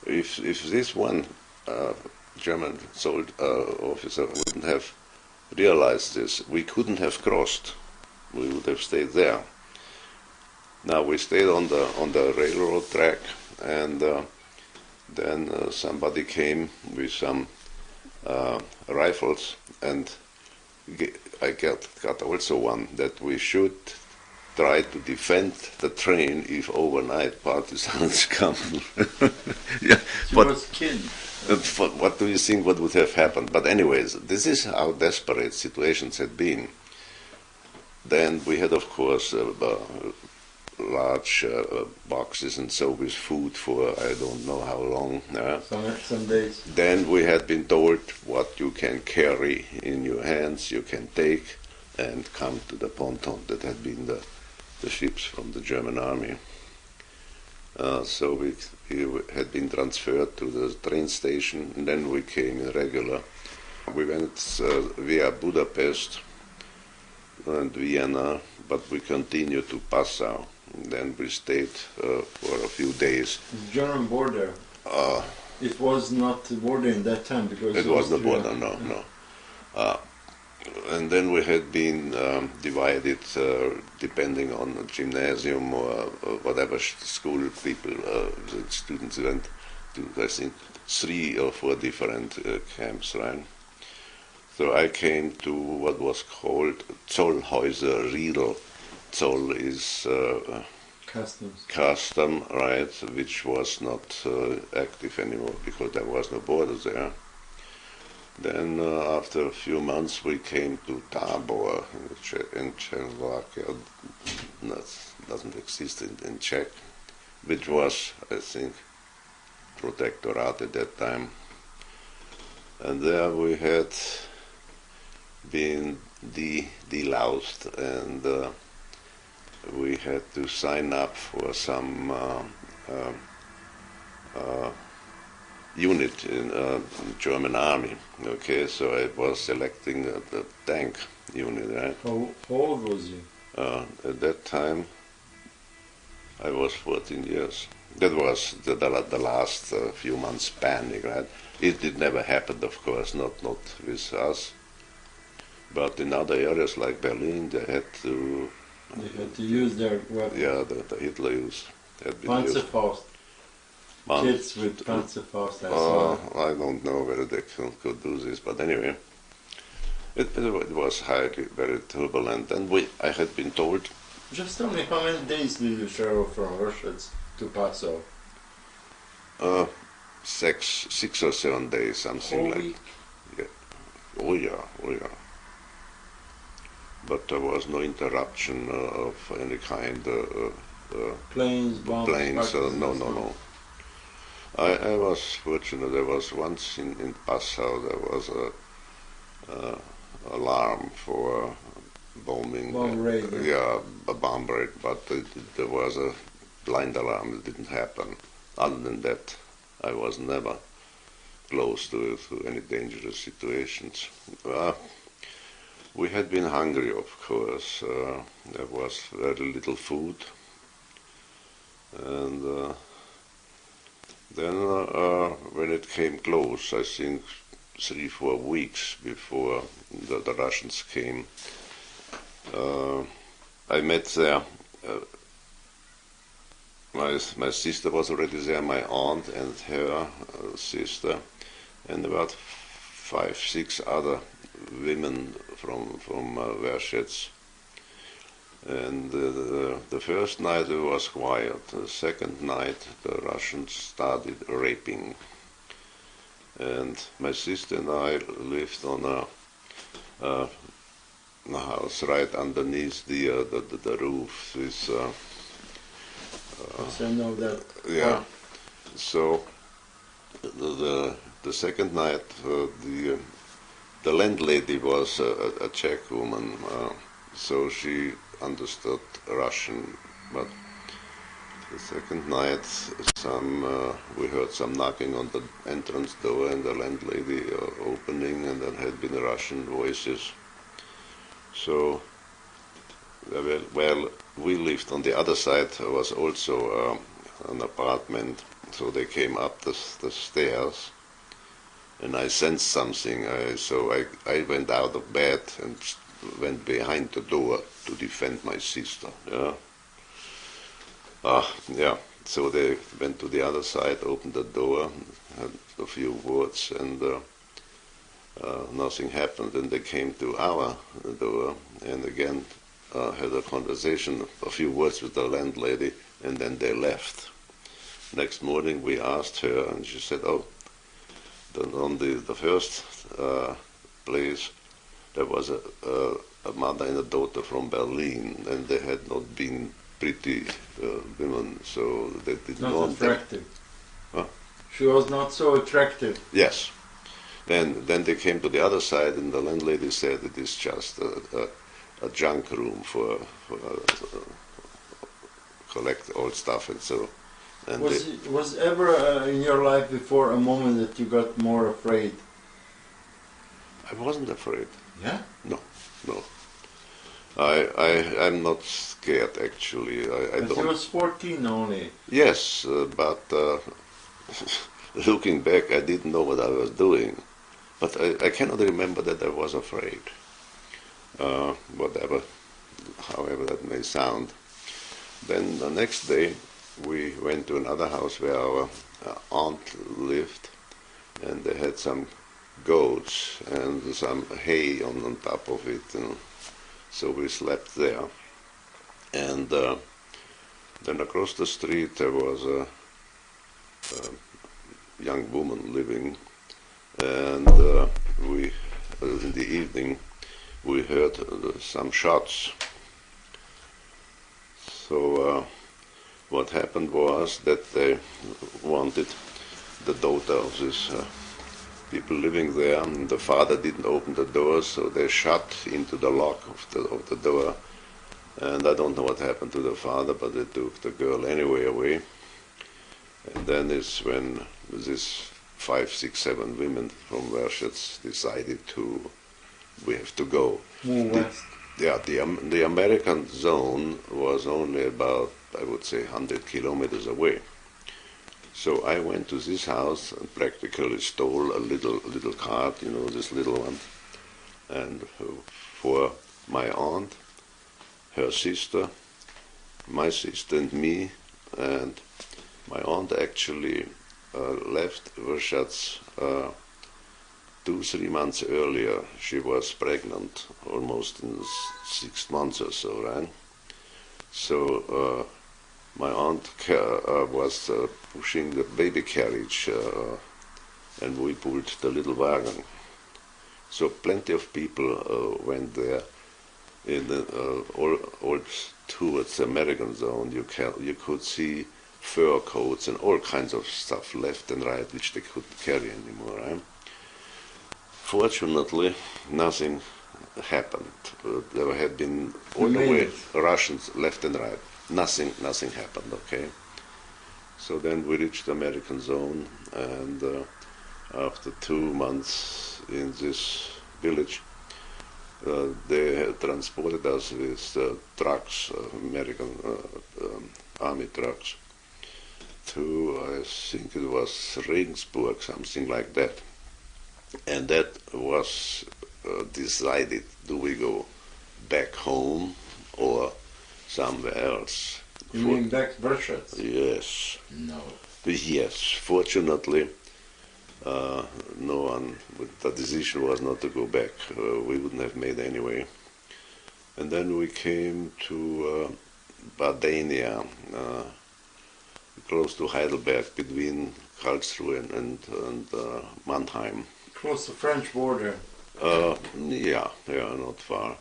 if this one German officer wouldn't have realized this, we couldn't have crossed. We would have stayed there. Now we stayed on the railroad track, and then somebody came with some rifles, and I got also one that we should try to defend the train if overnight partisans come. Yeah, She was killed. What do you think what would have happened? But anyways, this is how desperate situations had been. Then we had, of course, large boxes and so with food for I don't know how long. Some days. Then we had been told what you can carry in your hands, you can take, and come to the ponton that had been the ships from the German army. So we had been transferred to the train station, and then we came in regular. We went via Budapest and Vienna, but we continued to Passau. Then we stayed for a few days. The German border. It was not the border in that time because it was the border. No. And then we had been divided depending on the gymnasium or whatever school people, students went to, I think, 3 or 4 different camps, right? So I came to what was called Zollhäuser Riedel. Zoll is custom, right, which was not active anymore because there was no border there. Then after a few months we came to Tabor in Czechoslovakia. That doesn't exist in Czech, which was, I think, protectorate at that time. And there we had been deloused, and we had to sign up for some unit in German army. Okay, so I was selecting the tank unit. Right? How old was you? At that time, I was 14 years. That was the last few months panic, right? It never happened, of course, not with us. But in other areas like Berlin, they had to... They had to use their weapons. Yeah, the Hitler used. Panzerfaust. Kids with Panzerfaust, I saw. I don't know whether they could do this, but anyway, it was very turbulent. And I had been told... Just tell me, how many days did you travel from Russia to Passau? 6 or 7 days, something Whole like. week? Yeah. Oh yeah. But there was no interruption of any kind. Planes, bombs, no. I was fortunate. There was once in Passau there was a alarm for bombing. Bomb raid. Yeah, a bomb raid, but there was a blind alarm. It didn't happen. Other than that, I was never close to any dangerous situations. We had been hungry, of course. There was very little food. And then when it came close, I think 3-4 weeks before the Russians came, I met there, my sister was already there, my aunt and her sister, and about 5-6 other women from Vershets. And the first night it was quiet. The second night the Russians started raping. And my sister and I lived on a house right underneath the roof. This, I know that. Yeah. So the second night the landlady was a Czech woman, so she understood Russian, but the second night we heard some knocking on the entrance door and the landlady opening, and there had been Russian voices. So, well, we lived on the other side. There was also an apartment So they came up the stairs, and I sensed something. So I went out of bed and went behind the door to defend my sister. Yeah. Yeah. So they went to the other side, opened the door, had a few words, and nothing happened. And they came to our door, and again had a conversation, a few words with the landlady, and then they left. Next morning we asked her, and she said, "Oh, on the first place there was a mother and a daughter from Berlin, and they had not been pretty women, so they didn't Not want them." attractive. Huh? She was not so attractive. Yes. Then they came to the other side, and the landlady said it is just a junk room for collect old stuff and so. And Was ever in your life before a moment that you got more afraid? I wasn't afraid. Yeah? No. I'm not scared actually. I But don't. you was 14 only. Yes, but looking back, I didn't know what I was doing. But I cannot remember that I was afraid. Whatever, however that may sound. Then the next day, we went to another house where our aunt lived, and they had some goats and some hay on top of it, and so we slept there. And then across the street there was a young woman living, and we in the evening we heard some shots. So what happened was that they wanted the daughter of this people living there, and the father didn't open the door, so they shot into the lock of the door. And I don't know what happened to the father, but they took the girl anyway away. And then is when these 5, 6, 7 women from Vershets decided we have to go. Move west. Yeah, the American zone was only about, I would say, 100 kilometers away. So I went to this house and practically stole a little cart, this little one, and for my aunt, her sister, my sister and me, and my aunt actually left Vershets 2-3 months earlier. She was pregnant, almost in 6 months or so, right? So my aunt was pushing the baby carriage, and we pulled the little wagon. So plenty of people went there. All towards the American zone, you could see fur coats and all kinds of stuff left and right, which they couldn't carry anymore, right? Fortunately, nothing happened. There had been all the way Russians left and right. Nothing happened, okay? So then we reached the American zone, and after 2 months in this village, they had transported us with trucks, American army trucks, to, I think it was Regensburg, something like that. And that was decided, do we go back home or somewhere else? You mean back to Vershets? Yes. No. Yes, fortunately, no one, the decision was not to go back. We wouldn't have made anyway. And then we came to Badania, close to Heidelberg, between Karlsruhe and Mannheim. Close to the French border. Yeah, not far.